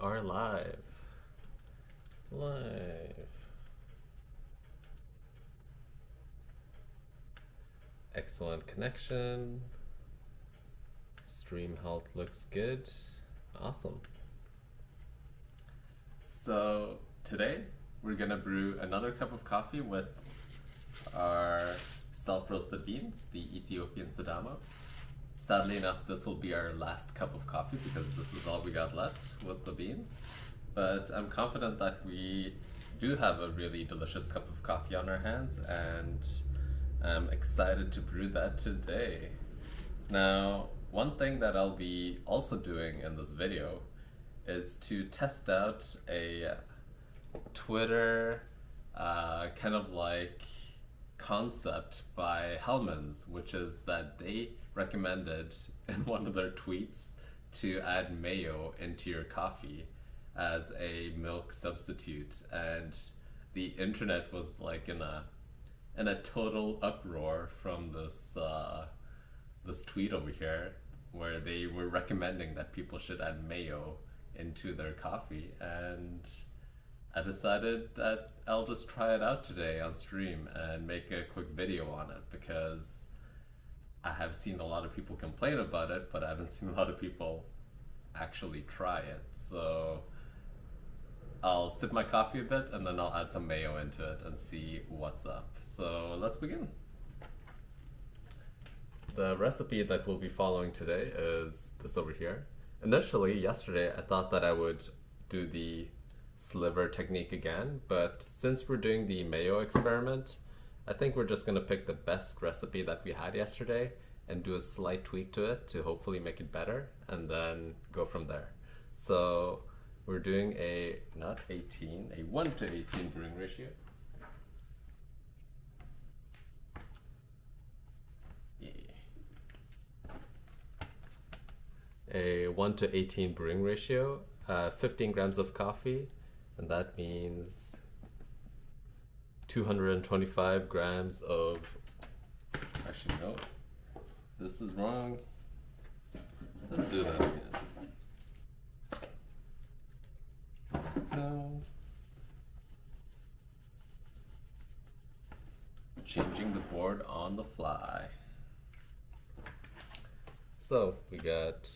are live. Excellent connection. Stream health looks good. Awesome. So today we're gonna brew another cup of coffee with our self-roasted beans, the Ethiopian Sidamo. Sadly enough, this will be our last cup of coffee because this is all we got left with the beans. But I'm confident that we do have a really delicious cup of coffee on our hands, and I'm excited to brew that today. Now, one thing that I'll be also doing in this video is to test out a Twitter kind of like concept by Hellmann's, which is that they recommended in one of their tweets to add mayo into your coffee as a milk substitute, and the internet was like in a total uproar from this tweet over here where they were recommending that people should add mayo into their coffee, and I decided that I'll just try it out today on stream and make a quick video on it, because I have seen a lot of people complain about it, but I haven't seen a lot of people actually try it. So I'll sip my coffee a bit and then I'll add some mayo into it and see what's up. So let's begin. The recipe that we'll be following today is this over here. Initially, yesterday, I thought that I would do the sliver technique again, but since we're doing the mayo experiment, I think we're just gonna pick the best recipe that we had yesterday and do a slight tweak to it to hopefully make it better, and then go from there. So we're doing a 1:18 brewing ratio. A 1:18 brewing ratio, 15 grams of coffee, and that means 225 grams of, actually no, this is wrong. Let's do that again. So, changing the board on the fly. So we got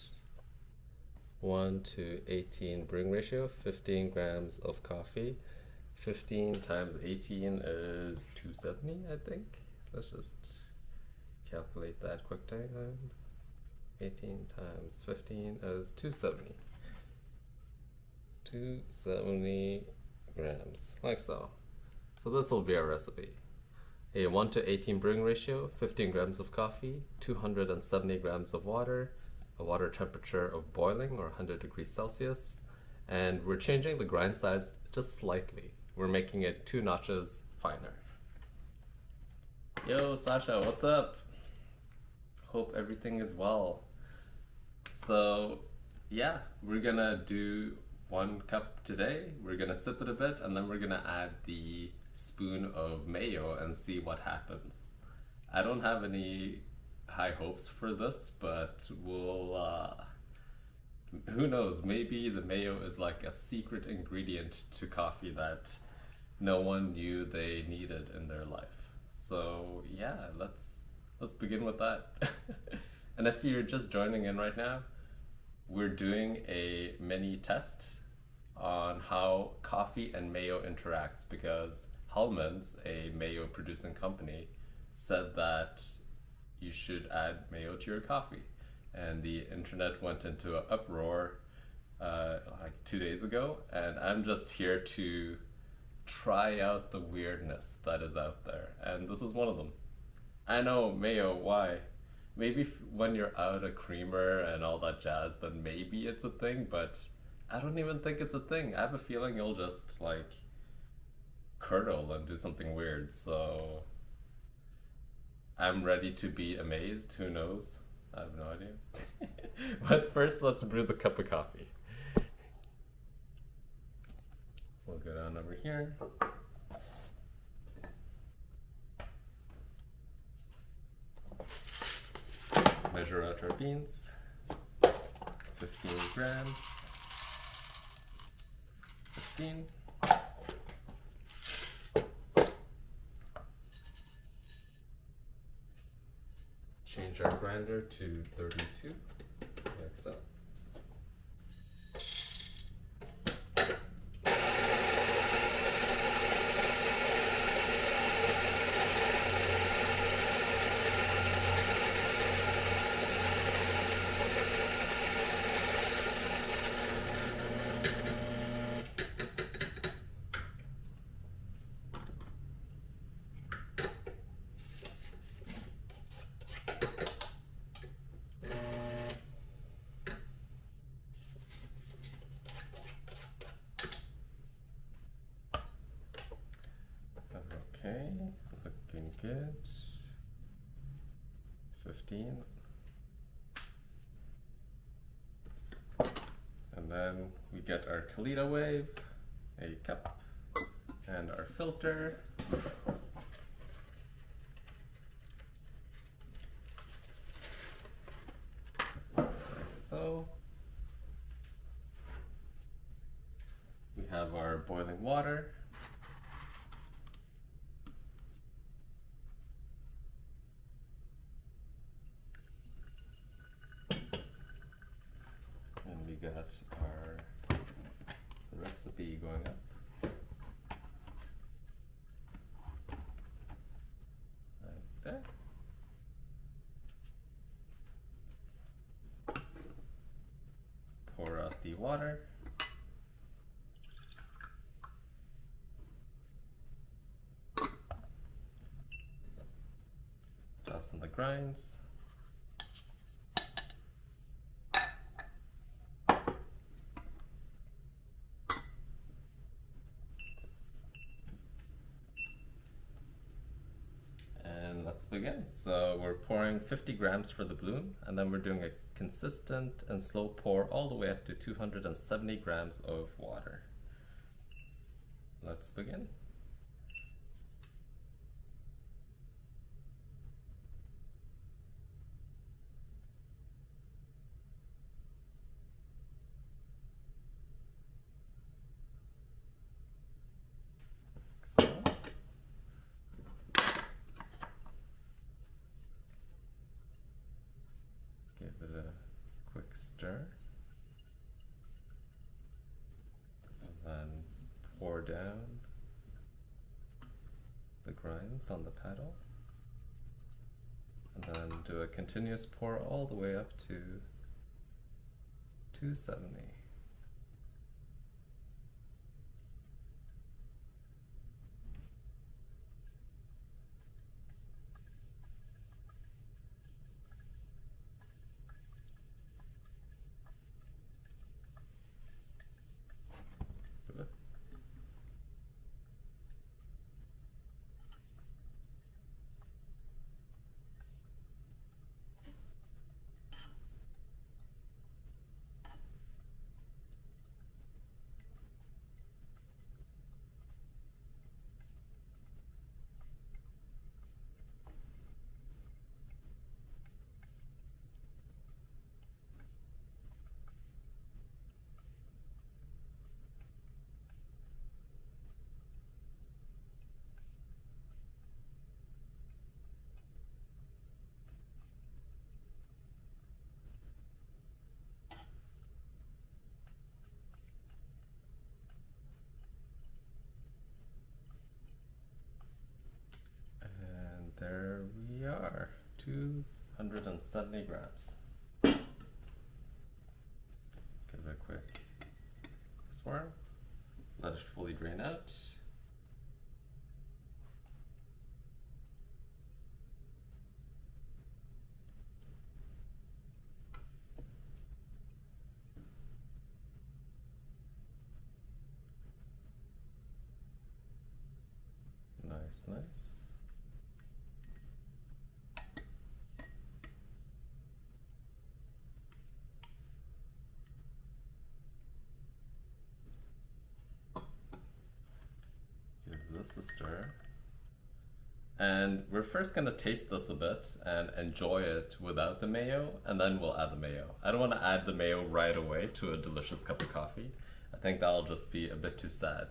1:18 brewing ratio, 15 grams of coffee. 15 times 18 is 270, I think. Let's just calculate that quick time. 18 times 15 is 270. 270 grams, like so. So this will be our recipe. A 1:18 brewing ratio, 15 grams of coffee, 270 grams of water, a water temperature of boiling or 100 degrees Celsius, and we're changing the grind size just slightly. We're making it 2 notches finer. Yo, Sasha, what's up? Hope everything is well. So, yeah, we're gonna do 1 cup today. We're gonna sip it a bit, and then we're gonna add the spoon of mayo and see what happens. I don't have any high hopes for this, but we'll, who knows, maybe the mayo is like a secret ingredient to coffee that no one knew they needed in their life. So yeah, let's begin with that. And if you're just joining in right now, we're doing a mini test on how coffee and mayo interacts, because Hellmann's, a mayo producing company, said that you should add mayo to your coffee, and the internet went into an uproar like 2 days ago, and I'm just here to try out the weirdness that is out there, and this is one of them. I know, mayo, why? Maybe when you're out a creamer and all that jazz, then maybe it's a thing, but I don't even think it's a thing. I have a feeling you'll just like curdle and do something weird, so I'm ready to be amazed. Who knows? I have no idea. But first, let's brew the cup of coffee. We'll go down over here. Measure out our beans. 15 grams. 16. Change our grinder to 32, like so. Okay, looking good. 15. And then we get our Kalita wave, a cup, and our filter. Like so. We have our boiling water. We got our recipe going up. Right there. Pour out the water. Toss in the grinds. Let's begin. So we're pouring 50 grams for the bloom, and then we're doing a consistent and slow pour all the way up to 270 grams of water. Let's begin. Give it a quick stir, and then pour down the grinds on the paddle, and then do a continuous pour all the way up to 270. There we are, 270 grams. Give it a quick swirl, let it fully drain out. Nice, nice. This a stir, and we're first going to taste this a bit and enjoy it without the mayo, and then we'll add the mayo. I don't want to add the mayo right away to a delicious cup of coffee. I think that'll just be a bit too sad.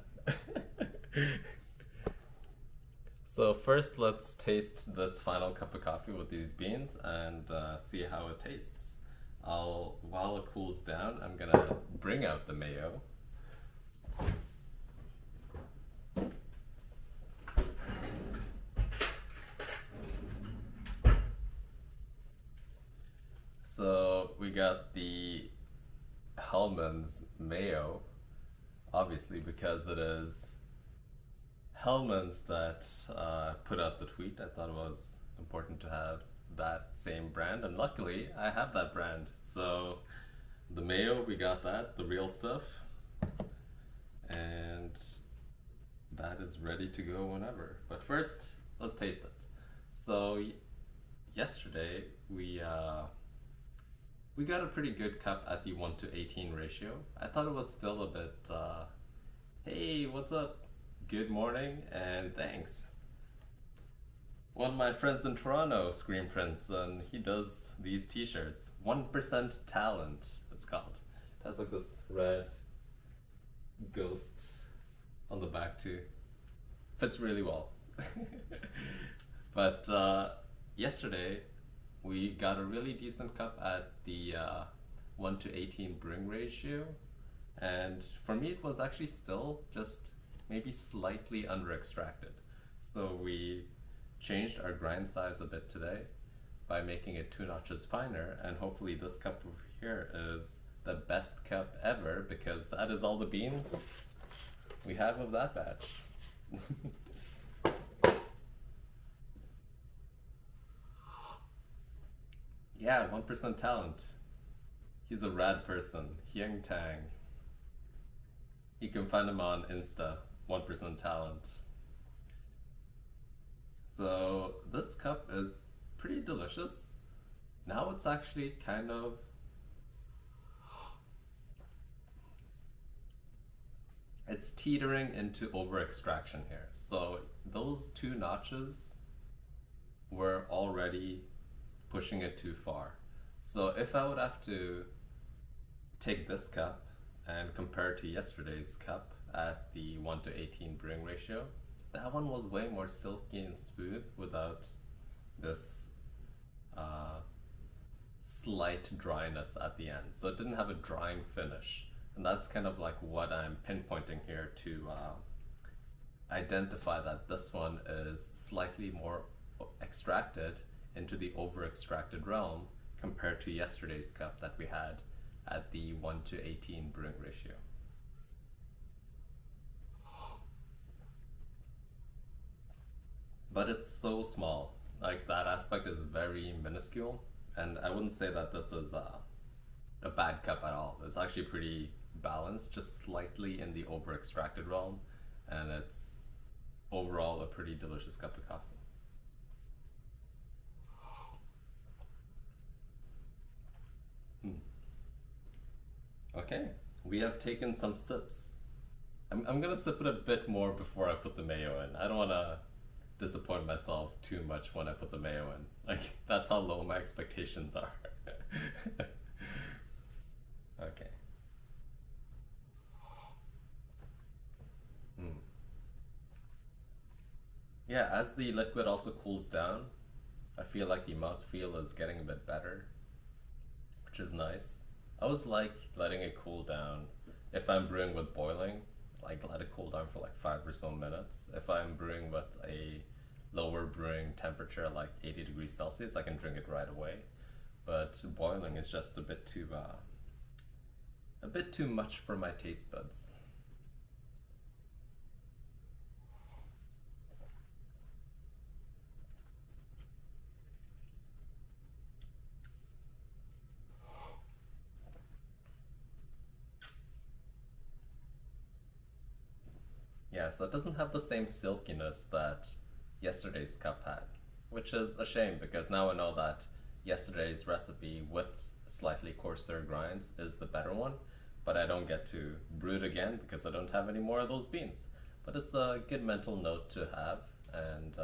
So first, let's taste this final cup of coffee with these beans and see how it tastes. While it cools down, I'm gonna bring out the mayo. So we got the Hellmann's Mayo, obviously because it is Hellmann's that put out the tweet. I thought it was important to have that same brand, and luckily I have that brand. So the Mayo, we got that, the real stuff, and that is ready to go whenever. But first, let's taste it. So yesterday we got a pretty good cup at the 1:18 ratio. I thought it was still a bit, hey, what's up? Good morning and thanks. One of my friends in Toronto, Screen Prince, and he does these t-shirts. 1% Talent, it's called. It has like this red ghost on the back too. Fits really well. But yesterday, we got a really decent cup at the 1:18 brewing ratio, and for me it was actually still just maybe slightly under extracted. So we changed our grind size a bit today by making it 2 notches finer, and hopefully this cup over here is the best cup ever because that is all the beans we have of that batch. Yeah, 1% Talent. He's a rad person. Hyung Tang. You can find him on Insta, 1% Talent. So this cup is pretty delicious. Now it's actually kind of it's teetering into over extraction here. So those 2 notches were already pushing it too far. So if I would have to take this cup and compare it to yesterday's cup at the 1:18 brewing ratio, that one was way more silky and smooth without this slight dryness at the end. So it didn't have a drying finish. And that's kind of like what I'm pinpointing here to identify that this one is slightly more extracted into the over extracted realm compared to yesterday's cup that we had at the 1:18 brewing ratio. But it's so small, like that aspect is very minuscule, and I wouldn't say that this is a bad cup at all. It's actually pretty balanced, just slightly in the over extracted realm, and it's overall a pretty delicious cup of coffee. Okay, we have taken some sips. I'm gonna sip it a bit more before I put the mayo in. I don't wanna disappoint myself too much when I put the mayo in. Like, that's how low my expectations are. Okay. Yeah, as the liquid also cools down, I feel like the mouthfeel is getting a bit better, which is nice. I always like letting it cool down. If I'm brewing with boiling, like let it cool down for like 5 or so minutes. If I'm brewing with a lower brewing temperature, like 80 degrees Celsius, I can drink it right away. But boiling is just a bit too much for my taste buds. Yeah, so it doesn't have the same silkiness that yesterday's cup had, which is a shame because now I know that yesterday's recipe with slightly coarser grinds is the better one, but I don't get to brew it again because I don't have any more of those beans. But it's a good mental note to have and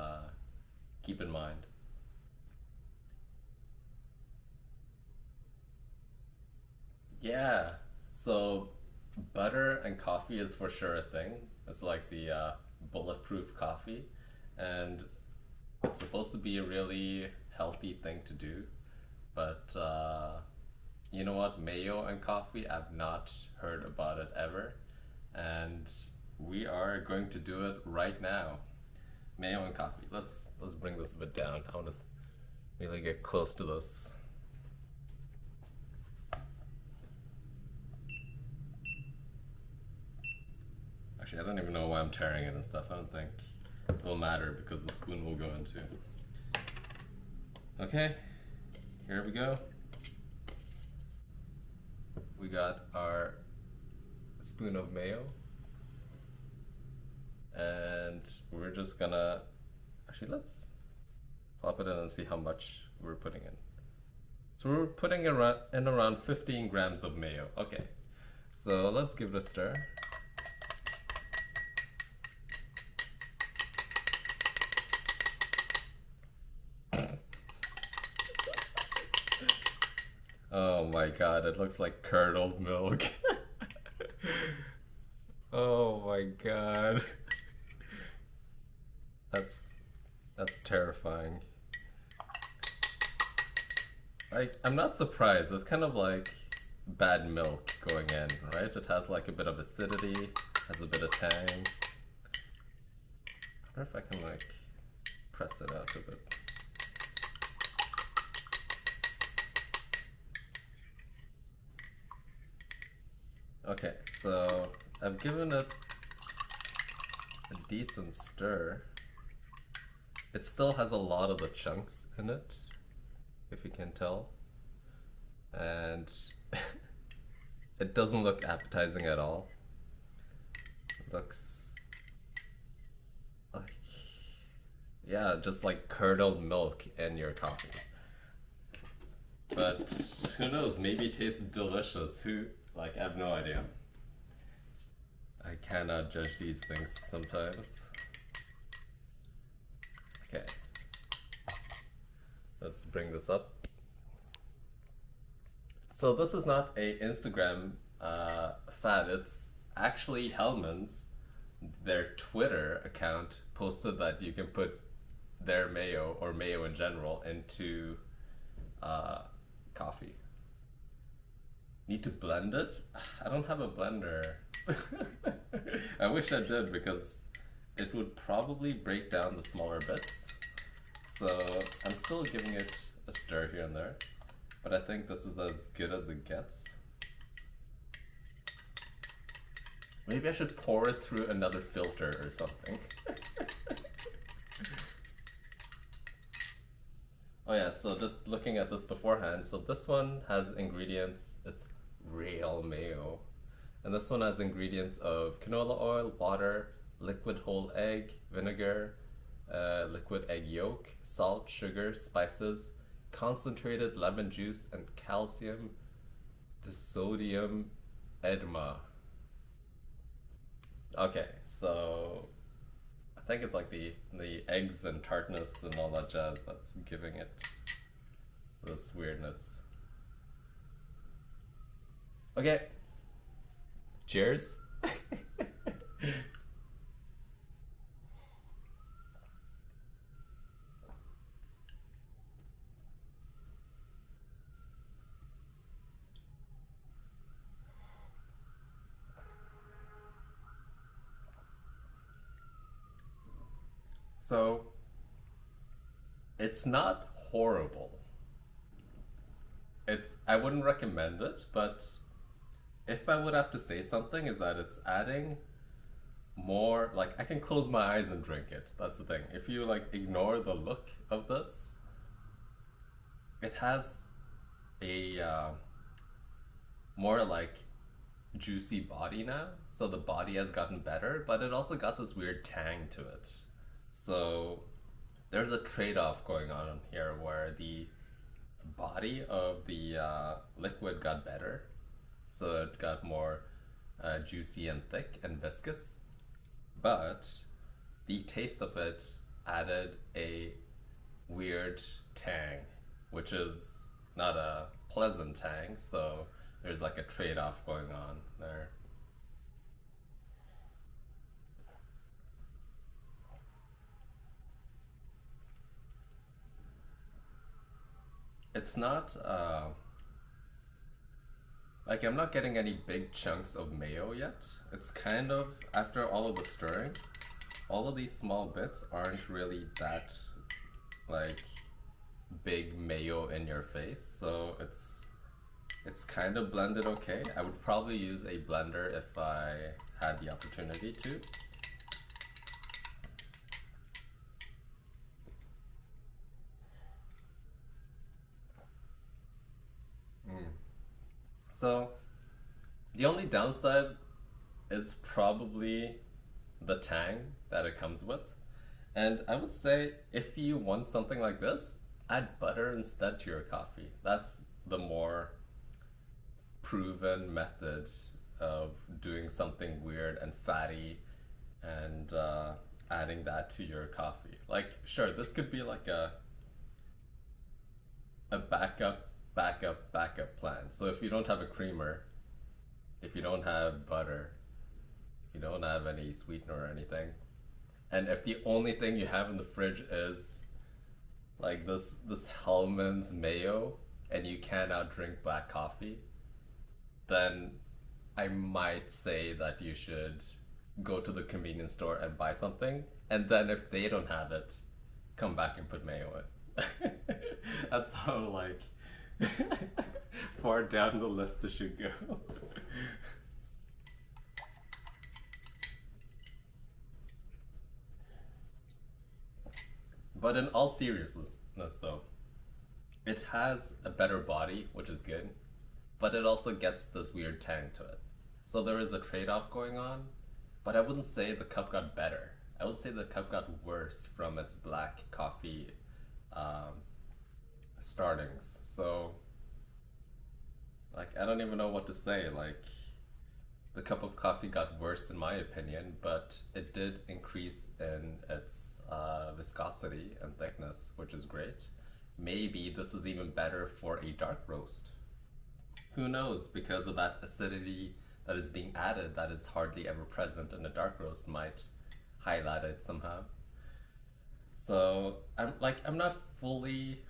keep in mind. Yeah, so butter and coffee is for sure a thing. It's like the bulletproof coffee, and it's supposed to be a really healthy thing to do. But you know what? Mayo and coffee, I've not heard about it ever, and we are going to do it right now. Mayo and coffee. Let's bring this a bit down. I want to really get close to this. Actually, I don't even know why I'm tearing it and stuff. I don't think it will matter because the spoon will go into. Okay, here we go. We got our spoon of mayo. And we're just gonna, actually let's pop it in and see how much we're putting in. So we're putting in around 15 grams of mayo. Okay, so let's give it a stir. Oh my god, it looks like curdled milk. Oh my god. That's terrifying. I'm not surprised. It's kind of like bad milk going in, right? It has like a bit of acidity, has a bit of tang. I wonder if I can like press it out a bit. Okay, so I've given it a decent stir. It still has a lot of the chunks in it, if you can tell. And it doesn't look appetizing at all. It looks like, yeah, just like curdled milk in your coffee. But who knows, maybe it tastes delicious. I have no idea. I cannot judge these things sometimes. Okay, let's bring this up. So this is not a Instagram fad, it's actually Hellmann's. Their Twitter account posted that you can put their mayo, or mayo in general, into coffee. Need to blend it? I don't have a blender. I wish I did, because it would probably break down the smaller bits. So I'm still giving it a stir here and there, but I think this is as good as it gets. Maybe I should pour it through another filter or something. Oh yeah, so just looking at this beforehand, so this one has ingredients, it's real mayo. And this one has ingredients of canola oil, water, liquid whole egg, vinegar, liquid egg yolk, salt, sugar, spices, concentrated lemon juice, and calcium disodium edema. Okay, so I think it's like the eggs and tartness and all that jazz that's giving it this weirdness. Okay, cheers. So, it's not horrible. I wouldn't recommend it, but if I would have to say something, is that it's adding more, like, I can close my eyes and drink it. That's the thing. If you like ignore the look of this, it has a more like juicy body now. So the body has gotten better, but it also got this weird tang to it. So there's a trade-off going on here where the body of the liquid got better. So it got more juicy and thick and viscous. But the taste of it added a weird tang, which is not a pleasant tang. So there's like a trade-off going on there. it's not like I'm not getting any big chunks of mayo yet. It's kind of, after all of the stirring, all of these small bits aren't really that like big mayo in your face, so it's kind of blended okay. I would probably use a blender if I had the opportunity to. So the only downside is probably the tang that it comes with. And I would say if you want something like this, add butter instead to your coffee. That's the more proven method of doing something weird and fatty and adding that to your coffee. Like, sure, this could be like a backup plan. So if you don't have a creamer, if you don't have butter, if you don't have any sweetener or anything, and if the only thing you have in the fridge is like this Hellmann's mayo and you cannot drink black coffee, then I might say that you should go to the convenience store and buy something, and then if they don't have it, come back and put mayo in. That's how like far down the list it should go. But in all seriousness though, it has a better body, which is good, but it also gets this weird tang to it. So there is a trade-off going on, but I wouldn't say the cup got better. I would say the cup got worse from its black coffee startings. So like, I don't even know what to say. Like, the cup of coffee got worse in my opinion, but it did increase in its viscosity and thickness, which is great. Maybe this is even better for a dark roast. Who knows, because of that acidity that is being added that is hardly ever present in a dark roast might highlight it somehow. So I'm not fully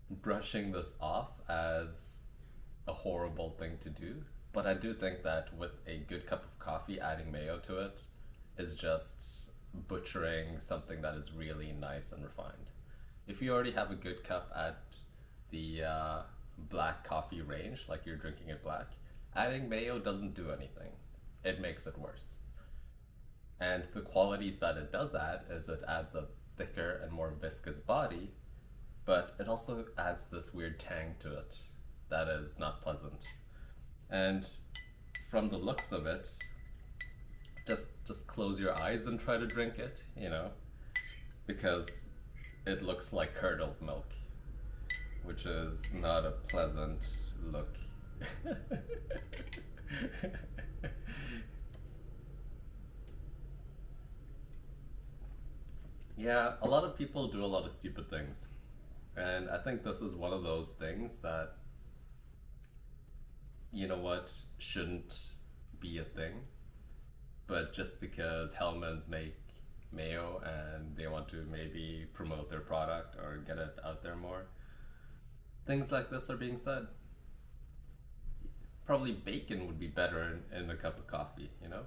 brushing this off as a horrible thing to do, but I do think that with a good cup of coffee, adding mayo to it is just butchering something that is really nice and refined. If you already have a good cup at the black coffee range, like you're drinking it black, adding mayo doesn't do anything. It makes it worse. And the qualities that it does add is it adds a thicker and more viscous body, but it also adds this weird tang to it that is not pleasant. And from the looks of it, just close your eyes and try to drink it, you know, because it looks like curdled milk, which is not a pleasant look. Yeah, a lot of people do a lot of stupid things. And I think this is one of those things that, you know what, shouldn't be a thing. But just because Hellmann's make mayo and they want to maybe promote their product or get it out there more, things like this are being said. Probably bacon would be better in a cup of coffee, you know?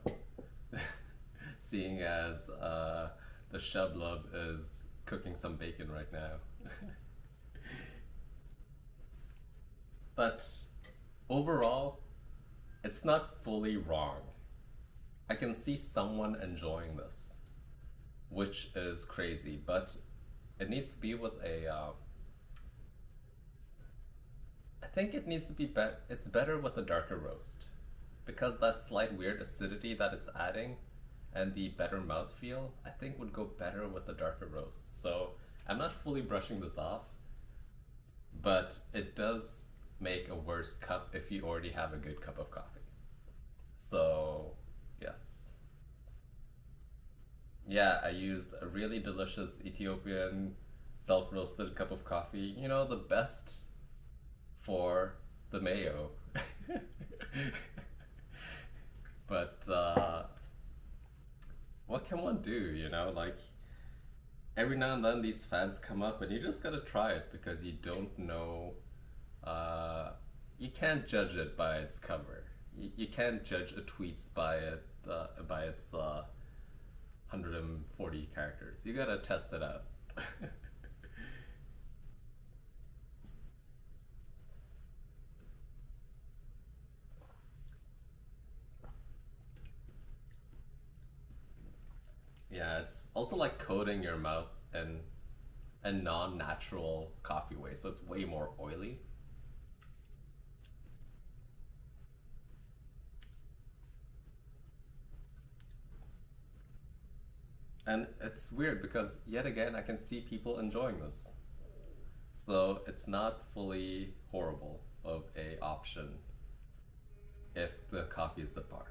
Seeing as the Shublub is cooking some bacon right now. But overall, it's not fully wrong. I can see someone enjoying this, which is crazy, but it needs to be with a I think it needs to be it's better with a darker roast, because that slight weird acidity that it's adding and the better mouthfeel, I think would go better with the darker roast. So I'm not fully brushing this off, but it does make a worse cup if you already have a good cup of coffee. So yes. Yeah, I used a really delicious Ethiopian self-roasted cup of coffee. You know, the best for the mayo. But what can one do, you know? Like, every now and then these fads come up and you just gotta try it because you don't know. uh, you can't judge it by its cover. You can't judge a tweets by its 140 characters. You gotta test it out. Yeah, it's also like coating your mouth in a non-natural coffee way, so it's way more oily. And it's weird because yet again I can see people enjoying this. So it's not fully horrible of a option if the coffee is subpar.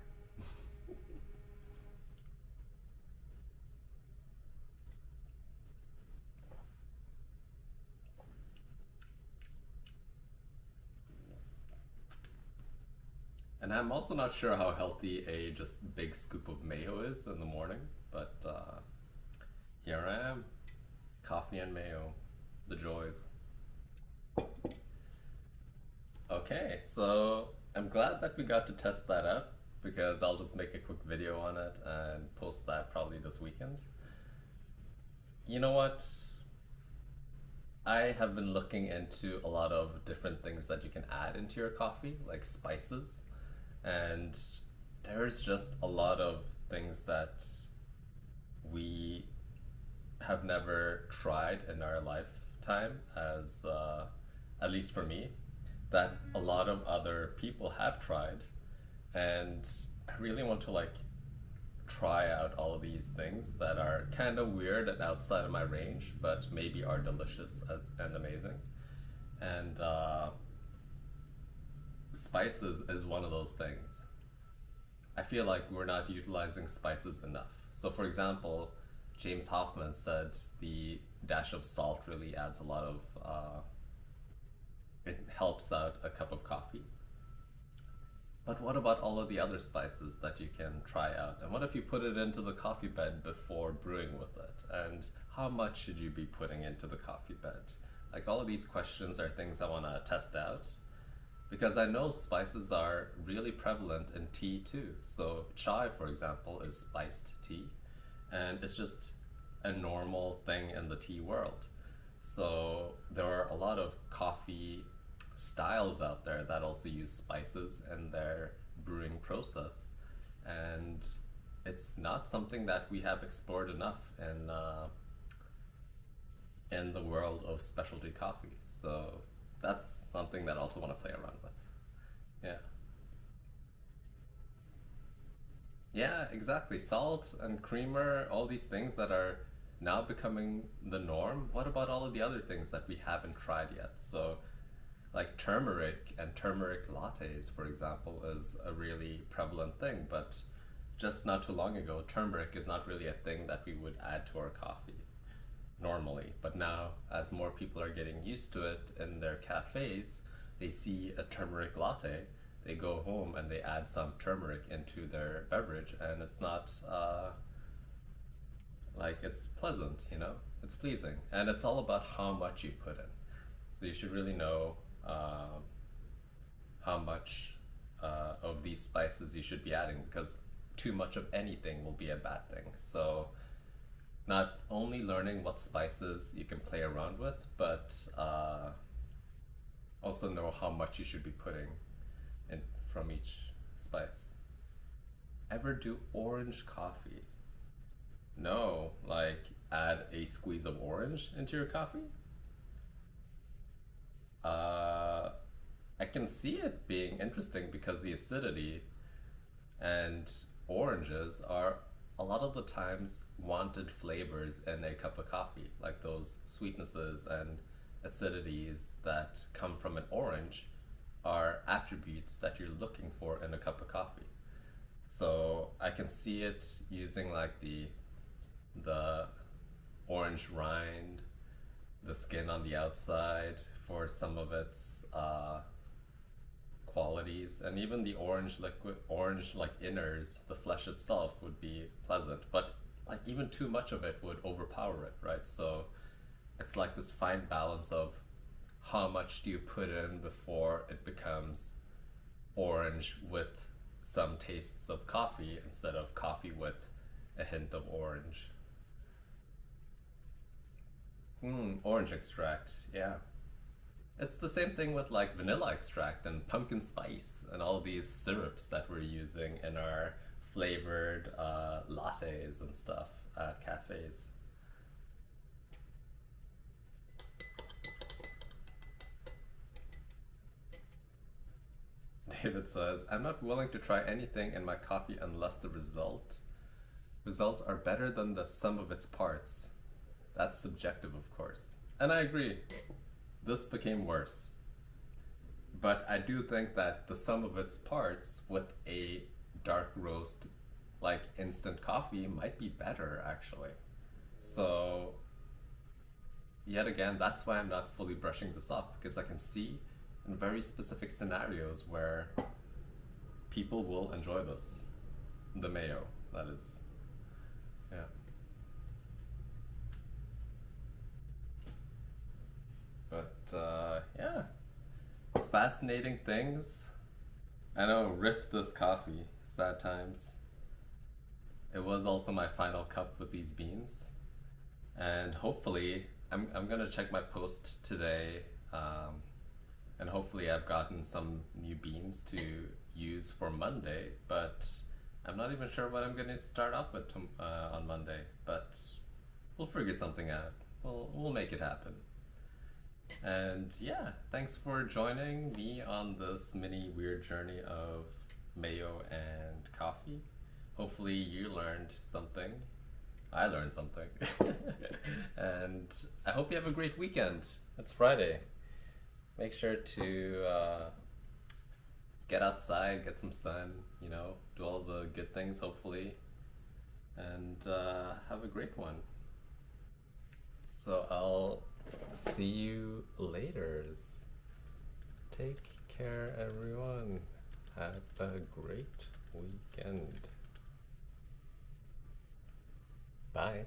And I'm also not sure how healthy a just big scoop of mayo is in the morning, but here I am, coffee and mayo, the joys. Okay, so I'm glad that we got to test that out because I'll just make a quick video on it and post that probably this weekend. You know what? I have been looking into a lot of different things that you can add into your coffee, like spices, and there's just a lot of things that we have never tried in our lifetime, as at least for me, that a lot of other people have tried, and I really want to like try out all of these things that are kind of weird and outside of my range, but maybe are delicious and amazing. And spices is one of those things. I feel like we're not utilizing spices enough. So, for example, James Hoffman said the dash of salt really adds a lot of, it helps out a cup of coffee. But what about all of the other spices that you can try out? And what if you put it into the coffee bed before brewing with it? And how much should you be putting into the coffee bed? Like, all of these questions are things I want to test out because I know spices are really prevalent in tea too. So chai, for example, is spiced tea, and it's just a normal thing in the tea world. So there are a lot of coffee styles out there that also use spices in their brewing process, and it's not something that we have explored enough in the world of specialty coffee. So that's something that I also want to play around with. Yeah. Yeah, exactly. Salt and creamer, all these things that are now becoming the norm. What about all of the other things that we haven't tried yet? So, like turmeric and turmeric lattes, for example, is a really prevalent thing, but just not too long ago, turmeric is not really a thing that we would add to our coffee normally. But now, as more people are getting used to it in their cafes, they see a turmeric latte, they go home and they add some turmeric into their beverage, and it's not like it's pleasant, you know? It's pleasing. And it's all about how much you put in. So you should really know how much of these spices you should be adding, because too much of anything will be a bad thing. So not only learning what spices you can play around with, but also know how much you should be putting in from each spice. Ever do orange coffee? No, like add a squeeze of orange into your coffee? I can see it being interesting because the acidity and oranges are a lot of the times wanted flavors in a cup of coffee, like those sweetnesses and acidities that come from an orange are attributes that you're looking for in a cup of coffee. So I can see it using like the orange rind, the skin on the outside for some of its qualities, and even the orange liquid, orange like inners, the flesh itself would be pleasant. But like even too much of it would overpower it, right? So it's like this fine balance of how much do you put in before it becomes orange with some tastes of coffee instead of coffee with a hint of orange. Orange extract, yeah. It's the same thing with like vanilla extract and pumpkin spice and all these syrups that we're using in our flavored lattes and stuff at cafes. David says, I'm not willing to try anything in my coffee unless the results are better than the sum of its parts. That's subjective, of course. And I agree. This became worse. But I do think that the sum of its parts with a dark roast, like instant coffee, might be better, actually. So, yet again, that's why I'm not fully brushing this off, because I can see in very specific scenarios where people will enjoy this. The Mayo, that is. Yeah. But yeah, fascinating things. I know, rip this coffee, sad times. It was also my final cup with these beans. And hopefully, I'm gonna check my post today, and hopefully I've gotten some new beans to use for Monday, but I'm not even sure what I'm gonna start off with on Monday, but we'll figure something out. We'll make it happen. And yeah, thanks for joining me on this mini weird journey of mayo and coffee. Hopefully you learned something. I learned something. And I hope you have a great weekend. It's Friday. Make sure to get outside, get some sun, you know, do all the good things, hopefully. And have a great one. So I'll see you later. Take care, everyone. Have a great weekend. Bye.